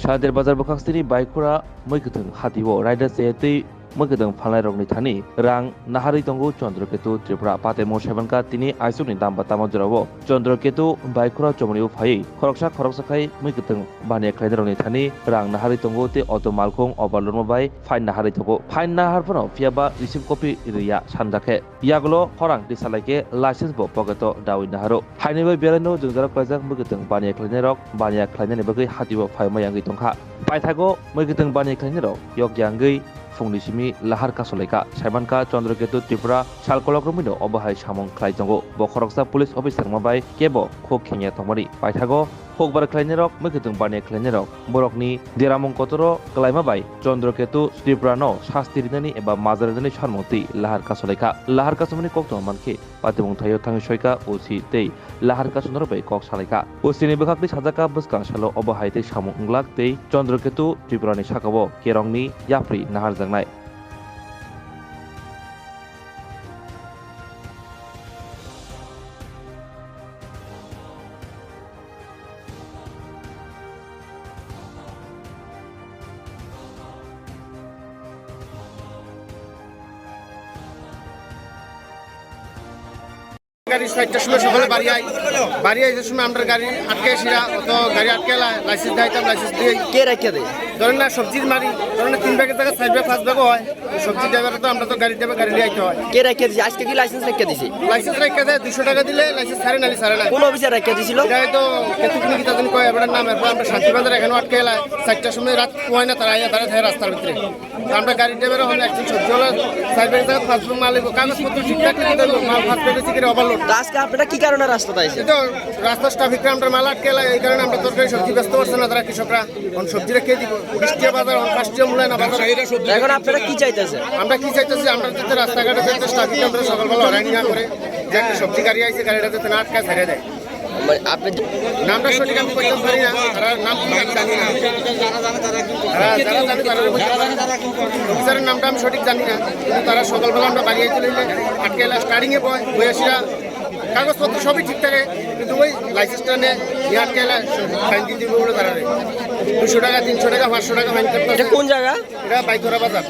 Shadir Bazar Bokastini Baikura Mukutang Hatiwo Rider Seti Mukutang Palai Rogni Thani Rang Nahari Tongu Chondraketu Tripura Pate Moshavanka Tini Aisuni Damba Tamajravo Chondraketu Baikura Chomriu Pai Koroksakai Mukutang Bania Kaideroni Thani Rang Nahari Tongu Te Auto Malkong Obalon Bai Fine Nahari Togo Fine Naharpano Fiaba Receive Copy Ria Sandake Yaglo Horang Disalake License Book Pogato Dawi Naharo Hainiwe Berano Jungara Kazak Mukutang Bania Klinerok Bania Klanebagi Hatiwo Pai Mayangi Tongha Paitago Mukutang Bania Klinerok Yok Yangi Fungisimi Lahar Kasoleka Saimanka Chondraketu Tripura Salkolok Rumino Obahai Samong Klaitongo Bokoroksa Police Officer Mabai Kebo Kok Kenya Tomori Paitago Hokbar Klainerok Mukutang Bania Klinerok Borokni Diramong Kotoro Klaimabai Chondraketu Tripurano Shastirinani Eba Mazarinani Sharmoti Lahar Kasoleka Lahar Kasomani Kokto Manke Patimong Tayo Tangishoika Usi Tei Lahar Kasonorobai Kok Saleka Usini Bekakli Sadaka Buskang Shalo Obahai Te Samong Nglak Tei Chondraketu Tripurani Shakabo Kerongni Yapri Nahar Zangnai গাড়ি 60টার সময় সকালে বাড়ি আইতে সময় আমরা গাড়ি আটকে আসিরা অত গাড়ি আটকে লাইসেন্স দিতাম লাইসেন্স দিয়ে কে রাখিয়া দেয় ধরেন না সবজির মারি ধরেন 3 ব্যাগের জায়গায় 4 ব্যাগ 5 ব্যাগও হয় সবজি ড্রাইভার তো আমরা তো গাড়ি দেবে গাড়ি নিয়ে আইতে হয় কে রাখিয়া দিছে আজকে কি লাইসেন্স রাখিয়া দিছে লাইসেন্স রেখে দেয় 200 টাকা দিলে লাইসেন্স ছাড়ে না কোন অফিসার রাখিয়া দিছিল এটাই তো কেতুকনি কি তাদের কয় এবার নাম এরপর আমরা শান্তিবাজার এখানে আটকে এলাই 4টার সময় রাত হয় না তারা আইয়া তারা থাকে রাস্তার ভিতরে আমরা গাড়ি ড্রাইভার হন একজন সবজিওয়ালা 4 ব্যাগের জায়গায় 5 ব্যাগ মাল কাগজপত্র ঠিকঠাক লিখে দিল মাল 5 ব্যাগ থেকে ওভারলোড আজকে আপনারা কি কারণে রাস্তাতে আইছে তো রাস্তা ট্রাফিক আমরা মাল আটকে এলাই এই কারণে আমরা তরকারি সবজি ব্যস্ত করছে না তারা কৃষকরা কোন সবজি রেখে দিব বৃষ্টি বাজার ফার্স্টে মূল্য না বাজার এখন আপনারা কি চাইতেছেন আমরা কি চাইতেছি আমরা যাতে রাস্তাঘাটে যাতে ট্রাফিক আমরা সকালবেলা হরানি না করে যে একটা সবজি গাড়ি আইছে গাড়িটা যাতে না আটকায় ছেড়ে দেয় আপনি নামটা সঠিক আমি বলতে পারি না তারা নাম কি আমি জানি না যারা জানে তারা অফিসারের নামটা আমি সঠিক জানি না কিন্তু তারা সকালবেলা আমরা বাড়ি আইতে লইলে আটকে এলা স্টার্টিংয়ে বয়সীরা কাগজপত্র সবই ঠিক থাকে কিন্তু ওই লাইসেন্সটা নিয়ে আটকে এলা ফাইন দিয়ে দিবে বলে তারা 200 টাকা 300 টাকা 500 টাকা ফাইন করতে এটা কোন জায়গা এটা বাইকরা বাজার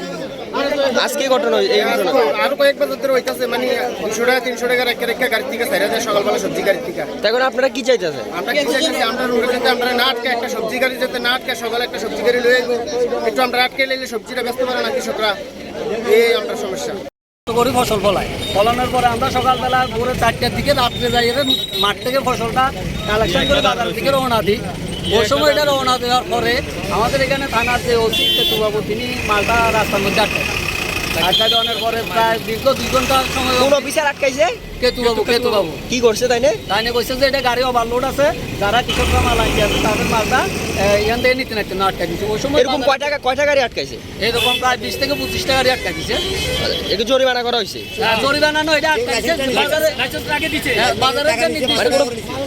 আজকে ঘটনা এই ঘটনা আরো কয়েক বছর ধরে হইতাছে মানে 200 টাকা 300 টাকা রেখে গাড়ি থেকে ছেড়ে দেয় সকালবেলা সবজি গাড়ি থেকে এখন আপনারা কি চাইতেছেন আমরা কি চাইছি আমরা রোডে যেতে আমরা না আটকে একটা সবজি গাড়ি যেতে না আটকে সকালে একটা সবজি গাড়ি লয়ে যাবো একটু আমরা আটকে নিলে সবজিটা ব্যস্ত পারে না কৃষকরা এই আমরা সমস্যা করি ফসল ফলানোর পরে আমরা সকালবেলা ভোরে 4টার দিকে রাত্রে যাই মাঠ থেকে ফসলটা কালেকশন করে বাজারের দিকে রওনা দিই ওই সময় এটা রওনা দেওয়ার পরে আমাদের এখানে থানার যে ওসি কেতুবাবু তিনি মালটা রাস্তার মধ্যে আটকা দেওয়ানোর পরে প্রায় দীর্ঘ 2 ঘন্টার সময় কোন অফিসার আটকাইছে কেতুবাবু কি করছে তাইনে কইছে যে এটা গাড়ি ওভারলোড আছে যারা কৃষকরা মাল আনছে তাদের মালটা এখান থেকে নিতে না আটকা দিচ্ছে ওই সময় এরকম কয়টা গাড়ি আটকাইছে এরকম প্রায় 20 থেকে 25টা গাড়ি আটকা দিচ্ছে একটু জরিমানা করা হয়েছে জরিমানা নয় এটা আটকাইছে বাজারে লাইসেন্স রাখে দিচ্ছে বাজারের যে নির্দিষ্ট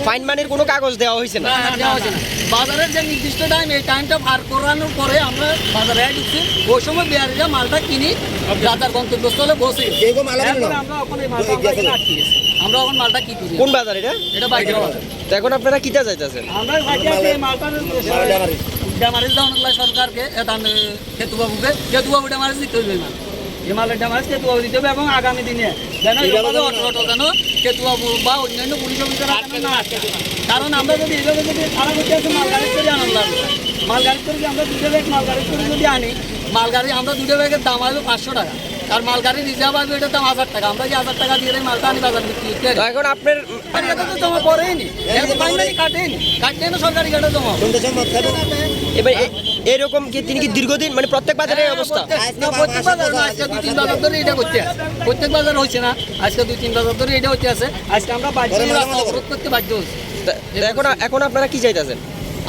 ফাইন মানির কোনো কাগজ দেওয়া হয়েছে না দেওয়া হয়েছে না বাজারের যে নির্দিষ্ট টাইম এই টাইমটা পার করানোর পরে আমরা বাজারে ঢুকছি ওই সময় বিহারিরা মালটা কিনি বাজার গন্তব্যস্থলে বসে আমরা ওখানে মালটা আমরা এখন মালটা কি করি কোন বাজার এটা বাইকের বাজার এখন আপনারা কিটা চাইতেছেন আমরা ভাইকে এই মালটা ড্যামারেজ দেওয়ার সরকারকে কেতুবাবুকে ড্যামারেজ দিতে হইবে না এই মালের ড্যামারেজ কেতুবাবু দিতে হবে এবং আগামী দিনে যেন অটো যেন কেতুবাবু বা অন্যান্য পুলিশ অফিসার না আটকে কারণ আমরা যদি এইভাবে যদি খারাপ হতে আছে মাল গাড়ি করে আনন্দ লাগবে মাল গাড়ি করে আমরা 2 ব্যাগ মাল গাড়ি করে যদি আনি মাল গাড়ি আমরা 2 ব্যাগের দাম আসবে 500 টাকা আর মাল গাড়ি রিজার্ভ আসবে এটার দাম 1000 টাকা আমরা যে 1000 টাকা দিয়ে মালটা আনি বাজার বিক্রি করি এখন আপনার তো জমা করেনি কাটেনি না সরকারি গাড়ি জমা এবার এরকম কি তিনি কি দীর্ঘদিন মানে প্রত্যেক বাজারে অবস্থা প্রত্যেক বাজার না আজকে 2-3 বাজার ধরে এটা করতে আছে প্রত্যেক বাজার হচ্ছে না আজকে 2-3 বাজার ধরে এটা হচ্ছে আছে আজকে আমরা বাড়িতে রাস্তা অবরোধ করতে বাধ্য হচ্ছি এখন আপনারা কি চাইতেছেন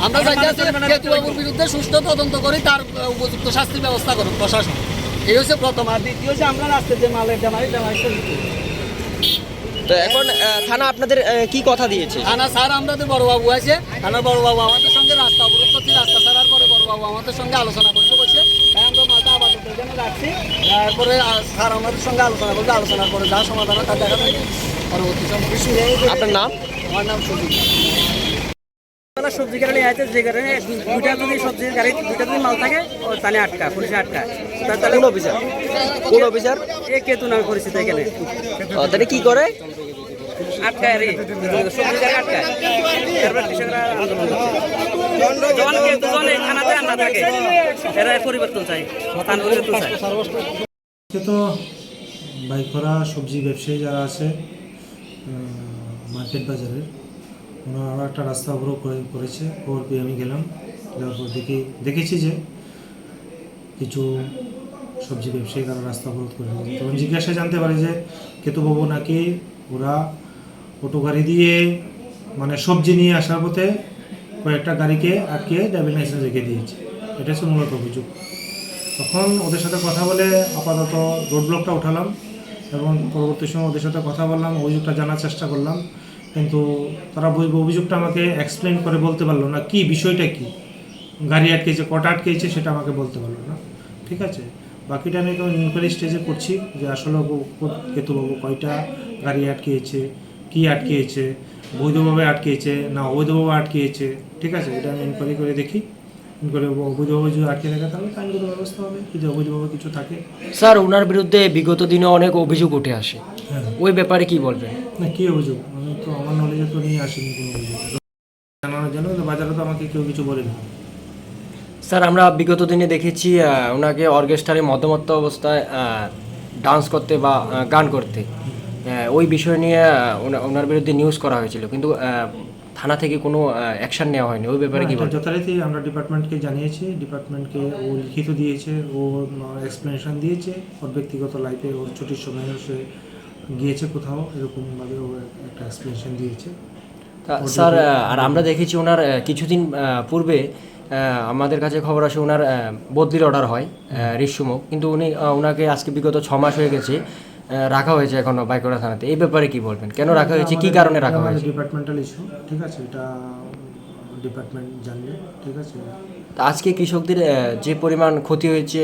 আমরা চাইতেছি কেতুবাবুর বিরুদ্ধে সুষ্ঠু তদন্ত করে তার উপযুক্ত শাস্তির ব্যবস্থা করুন প্রশাসন এই হচ্ছে প্রথম আর দ্বিতীয় হচ্ছে আমরা রাস্তায় যে মালের ড্যামারেজ তো এখন থানা আপনাদের কি কথা দিয়েছে থানা স্যার আমাদের বড়বাবু আছে থানার বড়বাবু আমাদের সঙ্গে রাস্তা অবরোধ করছি রাস্তা ছাড়ার পরে বড়বাবু আমাদের সঙ্গে আলোচনা করতে বসে তাই আমরা মালটা আপাতত এখানে রাখছি তারপরে স্যার আমাদের সঙ্গে আলোচনা করবে আলোচনার পরে যা সমাধান তা দেখা যাবে পরবর্তী সময় আপনার নাম আমার নাম সুদীপ সবজি গাড়ি আছে যে কারণে দুইটা যদি সবজির গাড়ি দুইটা যদি মাল থাকে ও তাহলে আটকা পুলিশে আটকা তাহলে কোন অফিসার কোন অফিসার এ কেতু নামে পরিচিত এখানে তাহলে কি করে আটকায় রে সবজি গাড়ি আটকায় তারপর কৃষকরা আন্দোলন করছে যখন কেতু যখন এই থানাতে আর না থাকে এরা পরিবর্তন চাই স্থান পরিবর্তন চাই আজকে তো বাইকরা সবজি ব্যবসায়ী যারা আছে মার্কেট বাজারের ওনারা একটা রাস্তা অবরোধ করেছে খবর পেয়ে আমি গেলাম যাওয়ার পর দেখেছি যে কিছু সবজি ব্যবসায়ী তারা রাস্তা অবরোধ করে রেখেছে। তখন জিজ্ঞাসা জানতে পারে যে কেতুবাবু নাকি ওরা অটো গাড়ি দিয়ে মানে সবজি নিয়ে আসার পথে কয়েকটা গাড়িকে আটকে ড্রাইভিং লাইসেন্স রেখে দিয়েছে, এটা হচ্ছে মূলত অভিযোগ। তখন ওদের সাথে কথা বলে আপাতত রোড ব্লকটা উঠালাম এবং পরবর্তী সময় ওদের সাথে কথা বললাম, অভিযোগটা জানার চেষ্টা করলাম, কিন্তু তারা অভিযোগটা আমাকে এক্সপ্লেন করে বলতে পারলো না, কি বিষয়টা কি, গাড়ি আটকেছে, কটা আটকেছে সেটা আমাকে বলতে পারলো না। ঠিক আছে, বাকিটা আমি এখন ইনকোয়ারি স্টেজে করছি যে আসলে কেতুবাবু কয়টা গাড়ি আটকেছে, কি আটকেছে, বৈধভাবে আটকেছে না অবৈধভাবে আটকেছে। ঠিক আছে, এটা আমি ইনকোয়ারি করে দেখি, অবৈধভাবে যদি আটকে থাকে তাহলে আইনগত ব্যবস্থা হবে, যদি অবৈধভাবে কিছু থাকে। স্যার ওনার বিরুদ্ধে বিগত দিনে অনেক অভিযোগ উঠে আসে, হ্যাঁ, ওই ব্যাপারে কি বলবেন? না কী অভিযোগ, আমি তো আমার নলেজে তো নিয়ে আসিনি কোনো অভিযোগ জানানোর জন্য, বাজারে তো আমাকে কেউ কিছু বলেনি। স্যার আমরা বিগত দিনে দেখেছি ওনাকে অর্কেস্ট্রারে মধ্যমত্ত অবস্থায় ডান্স করতে বা গান করতে, ওই বিষয় নিয়ে ওনার বিরুদ্ধে নিউজ করা হয়েছিল, কিন্তু থানা থেকে কোনো অ্যাকশন নেওয়া হয়নি, ওই ব্যাপারে কি বলবেন? যথারীতি আমরা ডিপার্টমেন্টকে জানিয়েছি, ডিপার্টমেন্টকে ও লিখিত দিয়েছে, ও এক্সপ্লেনেশন দিয়েছে, ওর ব্যক্তিগত লাইফে ওর ছুটির সময় সে গিয়েছে কোথাও, এরকমভাবে ও একটা এক্সপ্লেনেশন দিয়েছে। স্যার আর আমরা দেখেছি ওনার কিছুদিন পূর্বে আমাদের কাছে খবর আসে ওনার বদলির অর্ডার হয় রিসমুখ, কিন্তু ওনাকে আজকে বিগত 6 মাস হয়ে গেছে রাখা হয়েছে এখনো বাইকরা থানাতে, এই ব্যাপারে কি বলবেন? কেন রাখা হয়েছে, কি কারণে রাখা হয়েছে? ডিপার্টমেন্টাল ইস্যু, ঠিক আছে, এটা ডিপার্টমেন্ট জানবে। ঠিক আছে, তা আজকে কৃষকদের যে পরিমাণ ক্ষতি হয়েছে,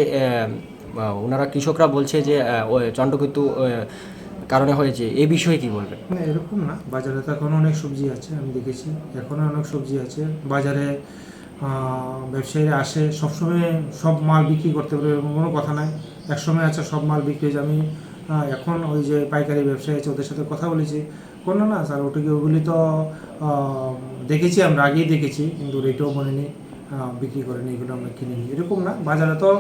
ওনারা কৃষকরা বলছে যে চন্দ্রকেতু কারণে হয়েছে, এই বিষয়ে কি বলবেন? মানে এরকম না, বাজারে তো এখন অনেক সবজি আছে, আমি দেখেছি এখনও অনেক সবজি আছে বাজারে, ব্যবসায়ীরা আসে, সবসময় সব মাল বিক্রি করতে পারে এরকম কোনো কথা নাই, একসময় আছে সব মাল বিক্রি হয়েছে। আমি এখন ওই যে পাইকারি ব্যবসায়ী আছে ওদের সাথে কথা বলেছি, কোনো না স্যার ওগুলি তো দেখেছি, আমরা আগেই দেখেছি, কিন্তু রেটেও বলেনি, বিক্রি করেনি, এগুলো আমরা কিনিনি, এরকম না। বাজারে তো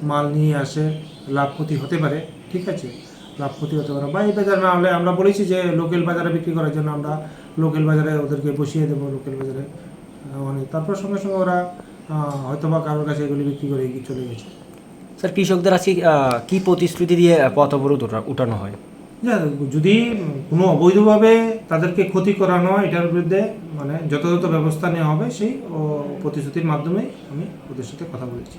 মাল নিয়ে আসে, লাভ ক্ষতি হতে পারে, ঠিক আছে, লাভ ক্ষতি হতে পারে, বা এই বাজার না হলে আমরা বলেছি যে লোকাল বাজারে বিক্রি করার জন্য আমরা লোকাল বাজারে ওদেরকে বসিয়ে দেবো, লোকাল বাজারে অনেক, তারপর সঙ্গে সঙ্গে ওরা হয়তো বা কারোর কাছে এগুলি বিক্রি করে এগিয়ে চলে গেছে। স্যার কৃষকদের আজকে কি প্রতিশ্রুতি দিয়ে পথ অবরোধ উঠানো হয়? যদি কোনো অবৈধভাবে তাদেরকে ক্ষতি করানো হয় এটার বিরুদ্ধে মানে যথাযথ ব্যবস্থা নেওয়া হবে, সেই প্রতিশ্রুতির মাধ্যমে আমি ওদের সাথে কথা বলেছি।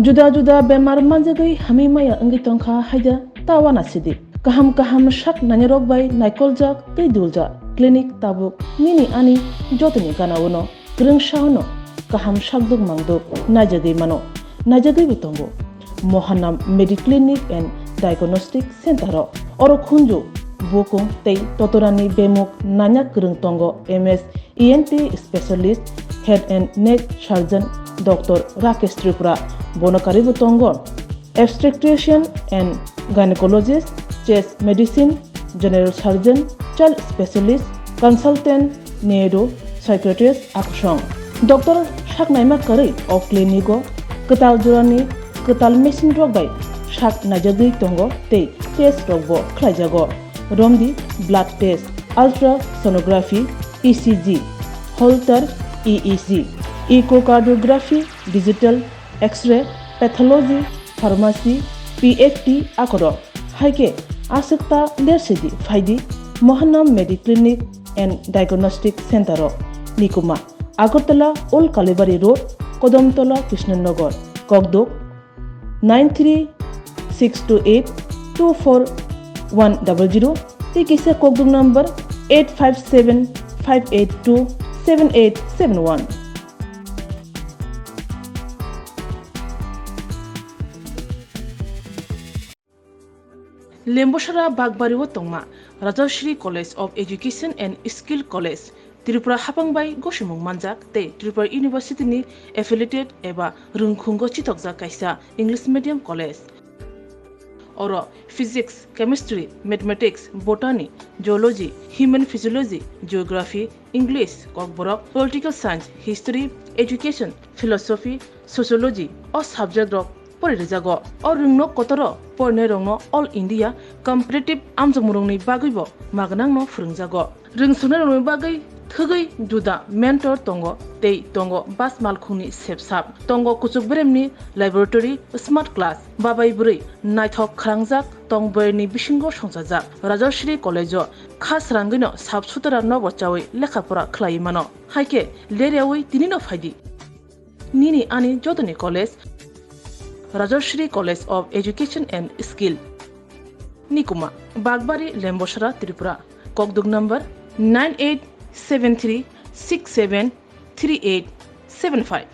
जुदा-जुदा बेमार manjagai hamimaya anggi tongkha haida tawana sidi kaham shak nanyarok bai naikolja tei dulja clinic tabuk nini ani jotoni ganawono grungshauno kaham shakduk mangduk najagai mano najagai bitongo mohanam mediclinic and diagnostic center oro khunju bokung tei totorani bemuk nanya grung tongo ms ent specialist head and neck surgeon Dr. Rakesh Tripura Bonakari Butongo, obstetrician and gynecologist, chest medicine, general surgeon, child specialist, consultant, neuro, psychiatrist, Akshong. Dr. Shaknaima Kari of Clinico, Ketal Jurani, Ketal Machine Drogbai, Shak Najagi Tongo, Te, Test Rogbo, Klajago, Romdi, Blood Test, Ultrasonography, ECG, Holter, EEG. Echocardiography, digital, X-ray, pathology, pharmacy, PFT, Akoro. Haike, Asakta Lersidi, Faidi, Mohanam Mediclinic and Diagnostic Center, Nikuma, Agartala, Old Kalibari Road, Kodamtola, Krishnanagar, Kogdok, 93-628-24100. Take a Kogdok number 857-582-7871. Lembosara Bagbariwo Tongma, Rajashri College of Education and Skill College, Tripura Hapangbai Goshimung Manjak, Te Tripura University ni affiliated eba Rungkhungo Chitokja Kaisa English Medium College. Oro Physics, Chemistry, Mathematics, Botany, Geology, Human Physiology, Geography, English, Kokborok, Political Science, History, Education, Philosophy, Sociology, or subject rock Porizago, or Rungno Kotoro, Pornerongno, All India, Competitive Amzamurungni Bagibo, Magnangno Frungzago. Rungsunarung Bagai, Thugai, Duda, Mentor Tongo, Tei Tongo, Bas Malkuni Sepsap, Tongo Kutsukbremni, Laboratory, Smart Class, Babai Buri, Nighthawk Krangzak, Tongberni Bishingo Shonsazak, Rajashri College, Khas Rangino, Subsutara Novochawi, Lekapura Klaimano, Haike, Leriawi, Tinino Fadi. Nini Ani Jodani College, Rajashri College of Education and Skill. Nikuma, Bagbari, Lembosara, Tripura. Kokdug number 9873673875.